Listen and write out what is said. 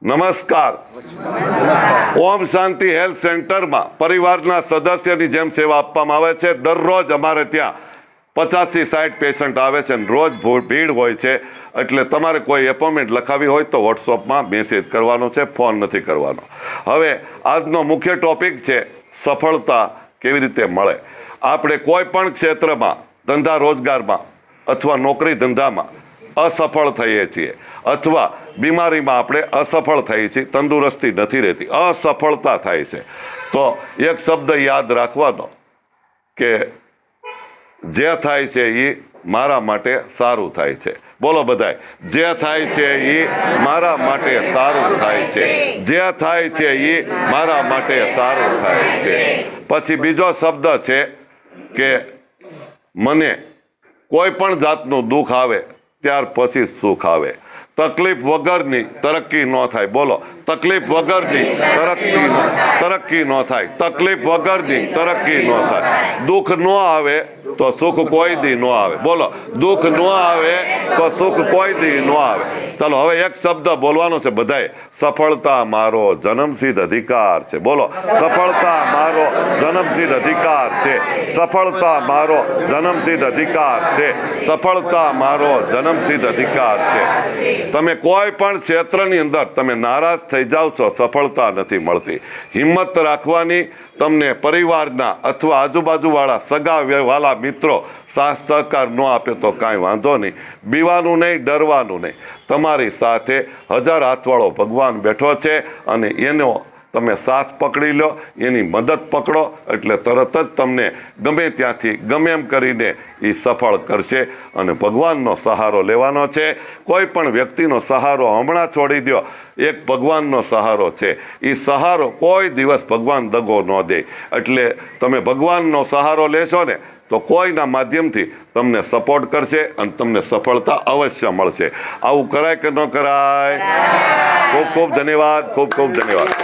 નમસ્કાર. ઓમ શાંતિ હેલ્થ સેન્ટરમાં પરિવારના સદસ્યની જેમ સેવા આપવામાં આવે છે. દરરોજ અમારે ત્યાં 50 થી 60 પેશન્ટ આવે છે અને રોજ ભીડ હોય છે. એટલે તમારે કોઈ એપોઇન્ટમેન્ટ લખાવી હોય તો વોટ્સઅપમાં મેસેજ કરવાનો છે, ફોન નથી કરવાનો. હવે આજનો મુખ્ય ટોપિક છે સફળતા કેવી રીતે મળે. આપણે કોઈ પણ ક્ષેત્રમાં, ધંધા રોજગારમાં અથવા નોકરી ધંધામાં અસફળ થઈએ છીએ અથવા બીમારીમાં આપણે અસફળ થઈએ છીએ, તંદુરસ્તી નથી રહેતી, અસફળતા થાય છે, તો એક શબ્દ યાદ રાખવાનો કે જે થાય છે એ મારા માટે સારું થાય છે. બોલો બધાય, જે થાય છે એ મારા માટે સારું થાય છે. જે થાય છે એ મારા માટે સારું થાય છે. પછી બીજો શબ્દ છે કે મને કોઈ પણ જાતનું દુઃખ આવે ત્યાર પછી સુખ આવે. તકલીફ વગરની તરક્કી ન થાય. બોલો, તકલીફ વગરની તરક્કી ન થાય. તકલીફ વગરની તરક્કી ન થાય. દુઃખ ન આવે તો સુખ કોઈ દી ન આવે. બોલો, દુઃખ ન આવે તો સુખ કોઈ દી ન આવે. ચાલો હવે એક શબ્દ બોલવાનો છે બધાએ. સફળતા મારો જન્મસિદ્ધ અધિકાર છે. બોલો, સફળતા મારો જન્મસિદ્ધ અધિકાર છે. સફળતા મારો જન્મસિદ્ધ અધિકાર છે. સફળતા મારો જન્મસિદ્ધ અધિકાર છે. તમે કોઈ પણ ક્ષેત્રની અંદર તમે નારાજ થઈ જાઓ છો, સફળતા નથી મળતી. હિંમત રાખવાની. તમને પરિવારના અથવા આજુબાજુવાળા સગા વાલા મિત્રો સાથ સહકાર ન આપે તો કાંઈ વાંધો નહીં. બીવાનું નહીં, ડરવાનું નહીં. તમારી સાથે 1000 હાથવાળો ભગવાન બેઠો છે અને એનો તમે સાથ પકડી લો, એની મદદ પકડો એટલે તરત જ તમને ગમે ત્યાંથી ગમે એમ કરીને એ સફળ કરશે. અને ભગવાનનો સહારો લેવાનો છે. કોઈ પણ વ્યક્તિનો સહારો હમણાં છોડી દો. એક ભગવાનનો સહારો છે. એ સહારો કોઈ દિવસ ભગવાન દગો ન દે. એટલે તમે ભગવાનનો સહારો લેશો ને તો કોઈના માધ્યમથી તમને સપોર્ટ કરશે અને તમને સફળતા અવશ્ય મળશે. આવું કરાય કે ન કરાય? ખૂબ ખૂબ ધન્યવાદ. ખૂબ ખૂબ ધન્યવાદ.